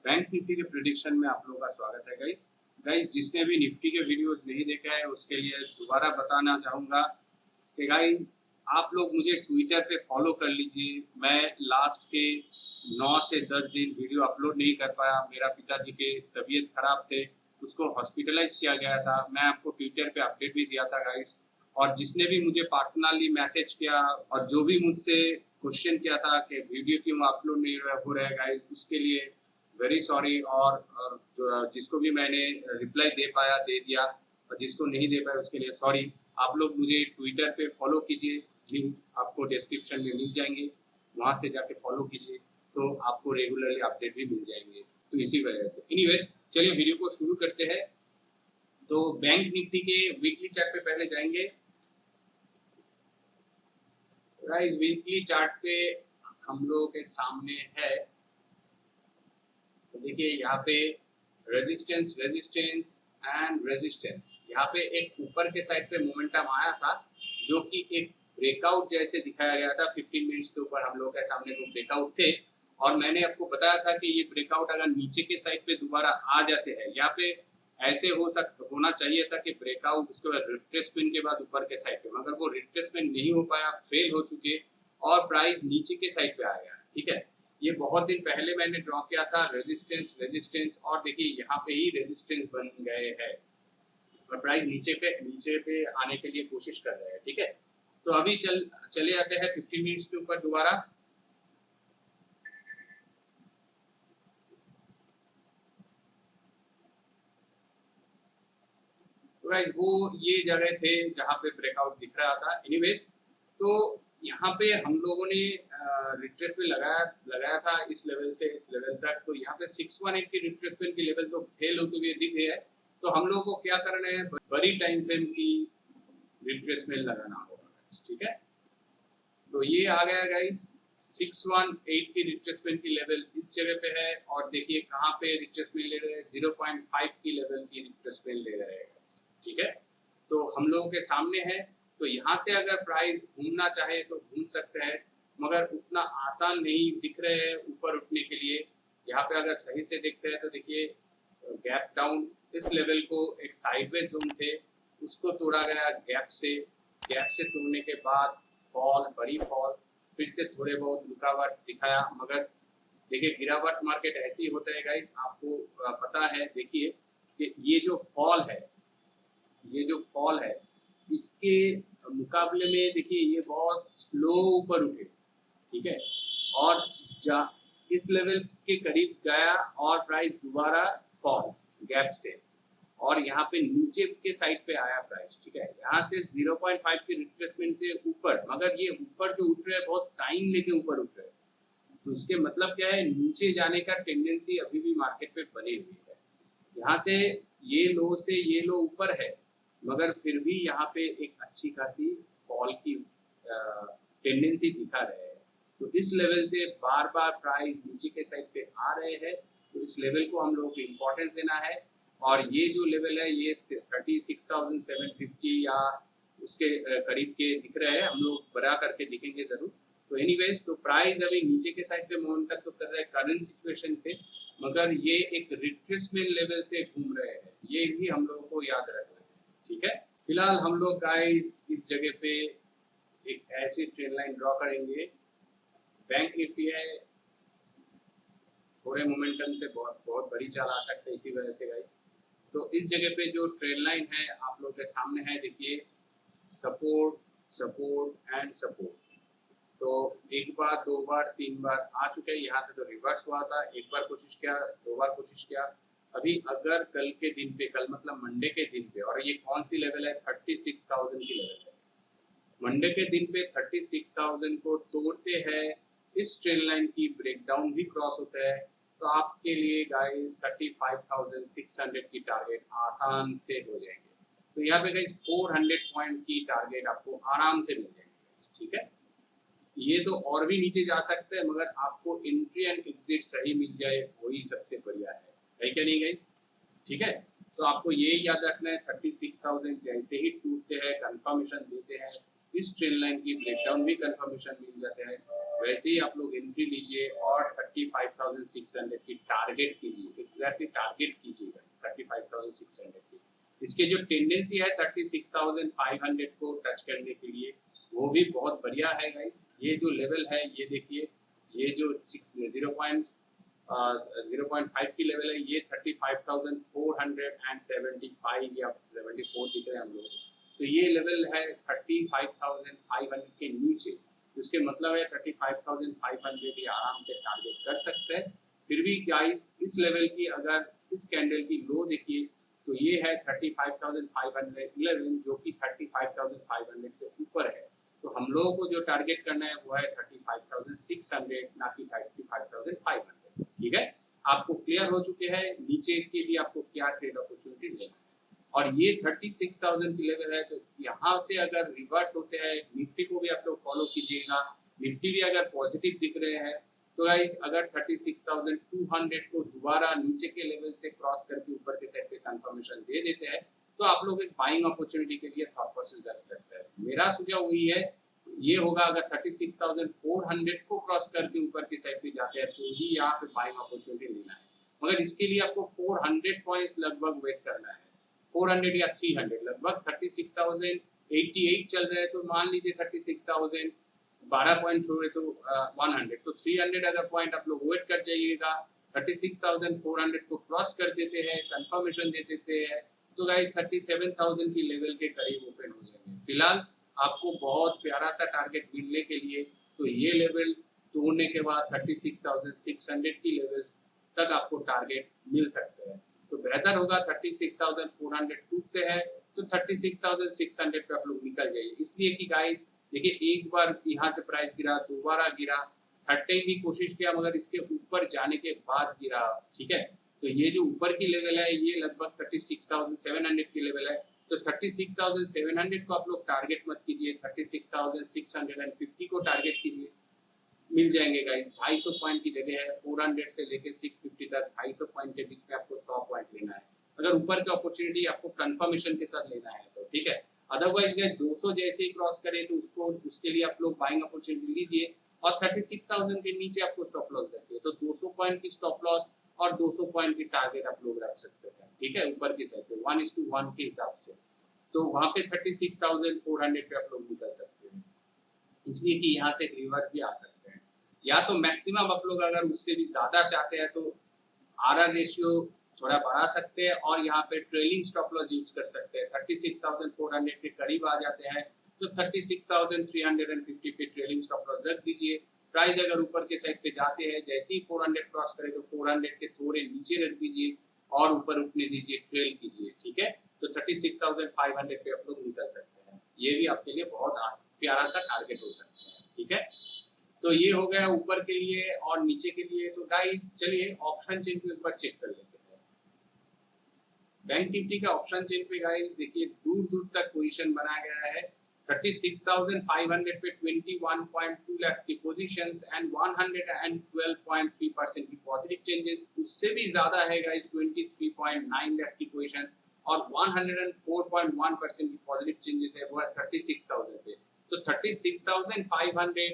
Bank Nifty के prediction में आप लोगों का स्वागत है गाइस जिसने भी निफ्टी के वीडियोस नहीं देखा है उसके लिए दोबारा बताना चाहूँगा कि गाइस आप लोग मुझे ट्विटर पे फॉलो कर लीजिए। मैं लास्ट के 9 से 10 दिन वीडियो अपलोड नहीं कर पाया। मेरा पिताजी के तबीयत खराब थे, उसको हॉस्पिटलाइज किया गया था। मैं आपको ट्विटर पे अपडेट भी दिया था गाइस, और जिसने भी मुझे पर्सनली मैसेज किया और जो भी मुझसे क्वेश्चन किया था कि वीडियो क्यों अपलोड नहीं हो रहा है गाइस, उसके लिए वेरी सॉरी। और जो जिसको भी मैंने रिप्लाई दे पाया दे दिया, और जिसको नहीं दे पाया उसके लिए सॉरी। आप लोग मुझे ट्विटर पे फॉलो कीजिए, लिंक आपको डिस्क्रिप्शन में मिल जाएंगे, वहाँ से जाके फॉलो कीजिए तो आपको रेगुलरली अपडेट भी मिल जाएंगे। तो इसी वजह से एनीवेज चलिए वीडियो को शुरू करते हैं। तो बैंक निफ्टी के वीकली चार्ट पे पहले जाएंगे। गाइस वीकली चार्ट पे हम लोगों के सामने है, तो देखिए यहाँ पे रेजिस्टेंस रेजिस्टेंस एंड रेजिस्टेंस। यहाँ पे एक ऊपर के साइड पे मोमेंटम आया था जो कि एक ब्रेकआउट जैसे दिखाया गया था। 15 मिनट्स के ऊपर हम लोग के सामने वो ब्रेकआउट थे, और मैंने आपको बताया था कि ये ब्रेकआउट अगर नीचे के साइड पे दोबारा आ जाते हैं, यहाँ पे ऐसे होना चाहिए था कि ब्रेकआउट उसके बाद रिट्रेसमेंट के बाद ऊपर के साइड पे, मगर वो रिट्रेसमेंट नहीं हो पाया, फेल हो चुके और प्राइस नीचे के साइड पे आ गया। ठीक है, ये बहुत दिन पहले मैंने ड्रॉ किया था, रेजिस्टेंस रेजिस्टेंस, और देखिए यहाँ पे ही रेजिस्टेंस बन गए हैं और प्राइस नीचे पे आने के लिए कोशिश कर रहे हैं। ठीक है, तो अभी चले आते हैं 15 मिनट्स के ऊपर दोबारा। तो गाइस वो ये जगह थे जहाँ पे ब्रेकआउट दिख रहा था। एनीवेज तो यहाँ पे हम लोगों ने रिट्रेसमेंट लगाया था इस लेवल से इस लेवल तक। तो यहाँ पे 618 की रिट्रेसमेंट की लेवल तो फेल होते हुए दिख है। तो हम लोगों को क्या करना है, बड़ी टाइम फ्रेम की रिट्रेसमेंट लगाना होगा। ठीक है, तो ये आ गया गाइस 618 की रिट्रेसमेंट की लेवल इस जगह पे है, और देखिए कहाँ पे रिट्रेसमेंट ले रहे हैं, 0.5 की लेवल की रिट्रेसमेंट ले रहे हैं। ठीक है, तो हम लोगों के सामने है। तो यहाँ से अगर प्राइस घूमना चाहे तो घूम सकते हैं, मगर उतना आसान नहीं दिख रहे हैं ऊपर उठने के लिए। यहाँ पे अगर सही से देखते हैं तो देखिए गैप डाउन, इस लेवल को एक साइडवेज जोन थे, उसको तोड़ा गया गैप से तोड़ने के बाद फॉल, बड़ी फॉल, फिर से थोड़े बहुत रुकावट दिखाया। मगर देखिए गिरावट मार्केट ऐसे ही होता है गाइस, आपको पता है। देखिए कि ये जो फॉल है इसके मुकाबले में देखिए ये बहुत स्लो ऊपर उठे। ठीक है, और इस लेवल के करीब गया और प्राइस दोबारा फॉल गैप से, और यहाँ पे नीचे के साइड पे आया प्राइस। ठीक है, यहाँ से 0.5 की रिट्रेसमेंट से ऊपर, मगर ये ऊपर जो उठ रहे हैं बहुत टाइम लेके ऊपर उठ रहे हैं। तो इसके मतलब क्या है, नीचे जाने का टेंडेंसी अभी भी मार्केट पे बनी हुई है। यहाँ से ये लो ऊपर है, मगर फिर भी यहाँ पे एक अच्छी खासी फॉल की टेंडेंसी दिखा रहे हैं। तो इस लेवल से बार बार प्राइस नीचे के साइड पे आ रहे हैं, तो इस लेवल को हम लोगों को इम्पोर्टेंस देना है। और ये जो लेवल है ये 36,750 या उसके करीब के दिख रहे हैं, हम लोग बड़ा करके दिखेंगे जरूर। तो एनीवेज तो प्राइस अभी नीचे के साइड पे मोमेंटम तो कर रहे हैं करंट सिचुएशन पे, मगर ये एक रिट्रेसमेंट लेवल से घूम रहे हैं, ये भी हम लोगों को याद रखना है। ठीक है, फिलहाल हम लोग गाइस इस जगह पे एक ऐसी ट्रेंड लाइन ड्रॉ करेंगे। बैंक निफ्टी है, थोड़े मोमेंटम से बहुत बड़ी चाल आ सकते हैं इसी वजह से गाइस। तो इस जगह पे जो ट्रेंड लाइन है आप लोग के सामने है, देखिए सपोर्ट सपोर्ट एंड सपोर्ट। तो एक बार, दो बार, तीन बार आ चुके हैं। यहाँ से तो रिवर्स हुआ था, एक बार कोशिश किया, दो बार कोशिश किया। अभी अगर कल के दिन पे, कल मतलब मंडे के दिन पे, और ये कौन सी लेवल है, 36,000 की लेवल है। मंडे के दिन पे 36,000 को तोड़ते हैं, इस ट्रेंड लाइन की ब्रेकडाउन भी क्रॉस होता है, तो आपके लिए गाइस 35,600 की टारगेट आसान से हो जाएंगे। तो यहाँ पे गाइस 400 पॉइंट की टारगेट आपको आराम से मिल जाएंगे। ठीक है, ये तो और भी नीचे जा सकते हैं, मगर आपको एंट्री एंड एग्जिट सही मिल जाए वही सबसे बढ़िया है क्या नहीं गाइस? ठीक है, तो आपको ये याद रखना है 36,000 जैसे ही टूटते हैं कंफर्मेशन देते हैं, इस ट्रेंड लाइन की ब्रेकडाउन भी कंफर्मेशन मिल जाते हैं, वैसे ही आप लोग एंट्री लीजिए और 35,600 की टारगेट कीजिए, एग्जैक्टली टारगेट कीजिएगा इस 35,600 की। इसके जो टेंडेंसी है 36,500 को टच करने के लिए, वो भी बहुत बढ़िया है गाइस। ये जो लेवल है ये देखिए, ये जो 0.5 की लेवल है, ये 35,475 या 74 दिख रहे हैं हम लोग। तो ये लेवल है 35,500 के नीचे, इसके मतलब है 35,500 ये आराम से टारगेट कर सकते हैं। फिर भी गाइस इस लेवल की अगर इस कैंडल की लो देखिए तो ये है 35,511 जो कि 35,500 से ऊपर है। तो हम लोगों को जो टारगेट करना है वो है 35,600, ना कि 35,500। ठीक है, आपको क्लियर हो चुके हैं नीचे के लिए आपको क्या ट्रेड अपॉर्चुनिटी लेना है। और ये 36,000 की लेवल है, तो यहाँ से अगर रिवर्स होते हैं, निफ्टी को भी आप लोग फॉलो कीजिएगा। निफ्टी भी अगर पॉजिटिव दिख रहे हैं तो गाइस अगर 36,200 को दोबारा नीचे के लेवल से क्रॉस करके ऊपर के साइड पे कंफर्मेशन दे देते हैं तो आप लोग एक बाइंग अपॉर्चुनिटी के लिए थॉट प्रोसेस कर सकते हैं। मेरा सुझाव वही है, ये होगा अगर 36,400 को क्रॉस करके ऊपर की साइड पे जाते हैं तो ही यहाँ पे बाइंग अपॉर्चुनिटी लेना है। मगर इसके लिए आपको 400 पॉइंट्स लगभग वेट करना है, 400 या 300, लगभग 36,088 चल रहे हैं तो मान लीजिए 36,000 12 पॉइंट छोड़े तो 100, तो 300 अगर पॉइंट आप लोग वेट कर जाइएगा। 36,400 को क्रॉस कर देते हैं, कंफर्मेशन दे देते हैं तो गाइस 37,000 की लेवल के करीब ओपन हो जाएंगे। फिलहाल आपको बहुत प्यारा सा टारगेट मिलने के लिए तो ये लेवल तोड़ने के बाद 36,600 की लेवल्स तक आपको टारगेट मिल सकते हैं। तो बेहतर होगा 36,400 टूटते हैं तो 36,600 पे आप लोग निकल जाइए। इसलिए कि गाइस देखिए एक बार यहाँ से प्राइस गिरा, दोबारा गिरा, थर्ड टाइम भी कोशिश किया मगर इसके ऊपर जाने के बाद गिरा। ठीक है, तो ये जो ऊपर की लेवल है ये लगभग 36,700 की लेवल है। तो 36,700 को आप लोग टारगेट मत कीजिए, 36,650 को टारगेट कीजिए, मिल जाएंगे गाइस। 250 पॉइंट की जगह है 400 से लेकर 650 तक 250 पॉइंट के बीच में आपको 100 पॉइंट लेना है अगर ऊपर की अपॉर्चुनिटी आपको कंफर्मेशन के साथ लेना है तो। ठीक है, अदरवाइज गए 200 जैसे ही क्रॉस करे तो उसके लिए आप लोग बाइंग अपॉर्चुनिटी लीजिए और 36,000 के नीचे आपको स्टॉप लॉस रखिए। तो 200 पॉइंट की स्टॉप लॉस और 200 पॉइंट की टारगेट आप लोग रख सकते हैं। ठीक है, ऊपर की साइड पे 1:1 के हिसाब से, तो वहाँ पे 36,400 पे आप लोग निकल सकते हैं। इसलिए कि यहाँ से एक रिवर्स भी आ सकते हैं, या तो मैक्सिमम आप लोग अगर उससे भी ज़्यादा चाहते हैं तो आरआर रेशियो थोड़ा बढ़ा सकते हैं और यहाँ पे ट्रेलिंग स्टॉप लॉस यूज कर सकते हैं। 36,400 के करीब आ जाते हैं तो 36,350 पे ट्रेलिंग स्टॉप लॉस रख दीजिए। प्राइस अगर ऊपर के साइड पे जाते हैं, जैसे ही 400 क्रॉस करे तो 400 के थोड़े नीचे रख दीजिए और ऊपर उठने दीजिए, ट्रेल कीजिए। ठीक है, तो 36,500 पे आप लोग निकल सकते हैं। ये भी आपके लिए बहुत प्यारा सा टारगेट हो सकता है। ठीक है, तो ये हो गया ऊपर के लिए और नीचे के लिए। तो गाइस चलिए ऑप्शन चेन को एक बार चेक कर लेते हैं। बैंक निफ्टी का ऑप्शन चेन पे गाइस देखिए दूर दूर तक पोजीशन बनाया गया है। 36,500 पे 21.2 लाख की पोजीशंस एंड 112.3% की पॉजिटिव चेंजेस। उससे भी ज्यादा है गाइस 23.9 लाख की पोजीशन और 104.1% की पॉजिटिव चेंजेस है वो 36,000 पे। तो 36,500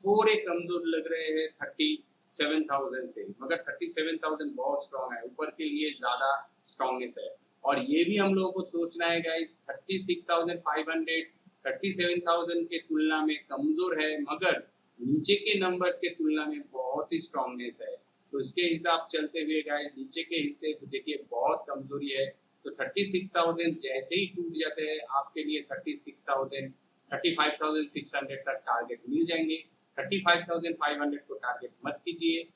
थोड़े कमजोर लग रहे हैं 37,000 से, मगर 37,000 बहुत स्ट्रॉन्ग है, ऊपर के लिए ज्यादा स्ट्रॉन्गनेस है। और ये भी हम लोगों को सोचना है गाइस 36,500 37,000 के तुलना में कमजोर है मगर नीचे के नंबर्स के तुलना में बहुत ही स्ट्रॉन्गनेस है। तो इसके हिसाब चलते हुए गाइस नीचे के हिस्से देखिए बहुत कमजोरी है। तो 36,000 जैसे ही टूट जाते हैं आपके लिए 36,000 35,600 तक टारगेट मिल जाएंगे। 35,500 को टारगेट मत कीजिए,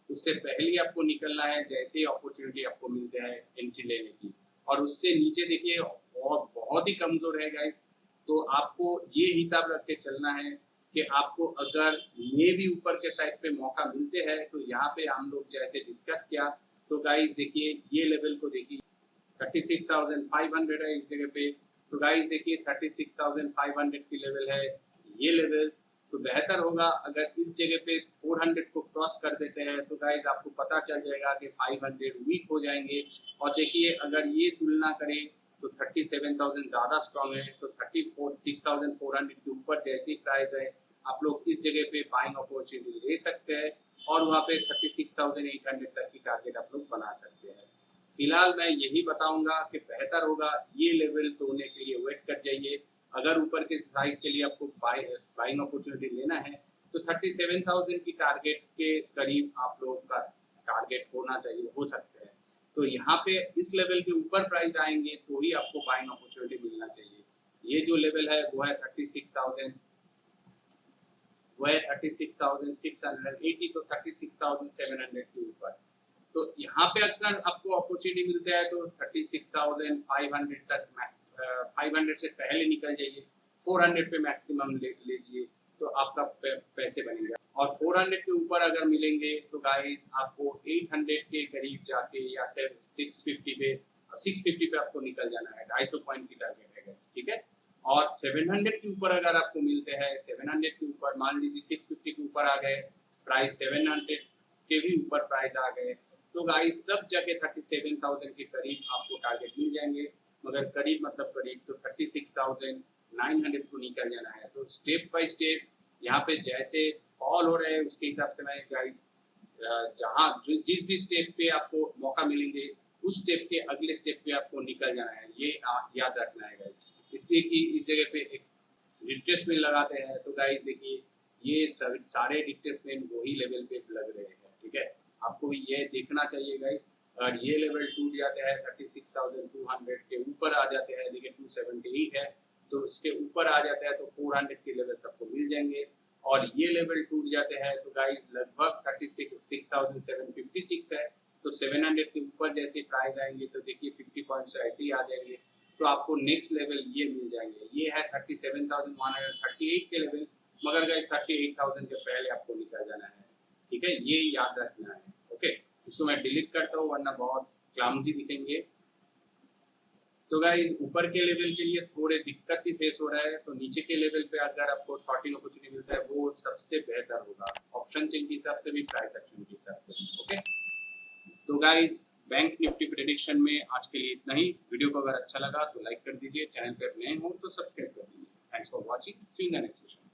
उससे पहले आपको निकलना है जैसे ही अपॉर्चुनिटी आपको मिलते हैं एंट्री लेने की। और उससे नीचे देखिए बहुत ही कमजोर है गाइस। तो आपको ये हिसाब रख के चलना है कि आपको अगर ये भी ऊपर के साइड पे मौका मिलते हैं तो यहाँ पे हम लोग जैसे डिस्कस किया तो गाइस देखिए ये लेवल को देखिए 36,500 है इस जगह पे। तो गाइस देखिए 36,500 की लेवल है ये लेवल्स। तो बेहतर होगा अगर इस जगह पे 400 को क्रॉस कर देते हैं तो गाइस आपको पता चल जाएगा कि 500 वीक हो जाएंगे। और देखिए अगर ये तुलना करें तो 37,000 ज़्यादा स्ट्रॉन्ग है, तो 36,400 के ऊपर जैसी प्राइस है आप लोग इस जगह पे बाइंग अपॉर्चुनिटी ले सकते हैं और वहाँ पे 36,800 तक की टारगेट आप लोग बना सकते हैं। फिलहाल मैं यही बताऊंगा कि बेहतर होगा ये लेवल तोड़ने के लिए वेट कर जाइए। अगर ऊपर के साइड के लिए आपको बाइंग अपॉर्चुनिटी लेना है तो 37,000 की टारगेट के करीब आप लोगों का टारगेट होना चाहिए, हो सकते हैं। तो यहाँ पे इस लेवल के ऊपर प्राइस आएंगे तो ही आपको बाइंग अपॉर्चुनिटी मिलना चाहिए। ये जो लेवल है वो है 36,000, वो है 36,680, तो 36,700 के ऊपर। तो यहाँ पे अगर आपको अपॉर्चुनिटी मिलता है तो 36,500 तक मैक्स, 500 से पहले निकल जाइए, 400 पे मैक्सिमम लीजिए तो आपका पैसे बनेंगे। और 400 के ऊपर अगर मिलेंगे तो गाइस आपको 800 के करीब जाके या 650 पे आपको निकल जाना है। 250 पॉइंट की टारगेट है गाइस, ठीक है। और 700 के ऊपर अगर आपको मिलते हैं, 700 के ऊपर मान लीजिए 650 के ऊपर आ गए प्राइस, 700 के भी ऊपर प्राइस आ गए तो गाइस तब जाके 37,000 के करीब आपको टारगेट मिल जाएंगे। मगर करीब मतलब करीब तो 36,900 को निकल जाना है। तो स्टेप बाय स्टेप यहाँ पे जैसे फॉल हो रहे हैं उसके हिसाब से मैं गाइस जहाँ जिस भी स्टेप पे आपको मौका मिलेंगे उस स्टेप के अगले स्टेप पे आपको निकल जाना है, ये याद रखना है गाइस। इसलिए कि इस जगह पे एक रिट्रेसमेंट लगाते हैं तो गाइस देखिए ये सारे रिट्रेसमेंट वही लेवल पे लग रहे हैं, ठीक है। आपको ये देखना चाहिए गाइस, अगर ये लेवल टूट जाते हैं 36,200 के ऊपर आ जाते हैं, देखिए 278 है तो इसके ऊपर आ जाता है तो 400 के लेवल सबको मिल जाएंगे। और ये लेवल टूट जाते हैं तो गाइस लगभग 36,756 है तो 700 के ऊपर जैसे प्राइस आएंगे तो देखिए 50 पॉइंट्स ऐसे ही आ जाएंगे तो आपको नेक्स्ट लेवल ये मिल जाएंगे। ये है 37,138 के लेवल, मगर गाइस 38,000 के पहले आपको निकल जाना है, ठीक है। ये याद रखना है, ओके। इसको मैं डिलीट करता हूँ वरना बहुत क्लमजी दिखेंगे। तो गाइस ऊपर के लेवल के लिए थोड़े दिक्कत ही फेस हो रहा है, तो नीचे के लेवल पे अगर आपको शॉर्टिंग अपॉर्चुनिटी मिलता है वो सबसे बेहतर होगा, ऑप्शन चेन के हिसाब से भी, प्राइस एक्शन के हिसाब से भी, ओके। तो गाइस बैंक निफ्टी प्रेडिक्शन में आज के लिए इतना ही। वीडियो को अगर अच्छा लगा तो लाइक कर दीजिए, चैनल पर नए हो तो सब्सक्राइब कर दीजिए। Thanks for watching, see you in the next session.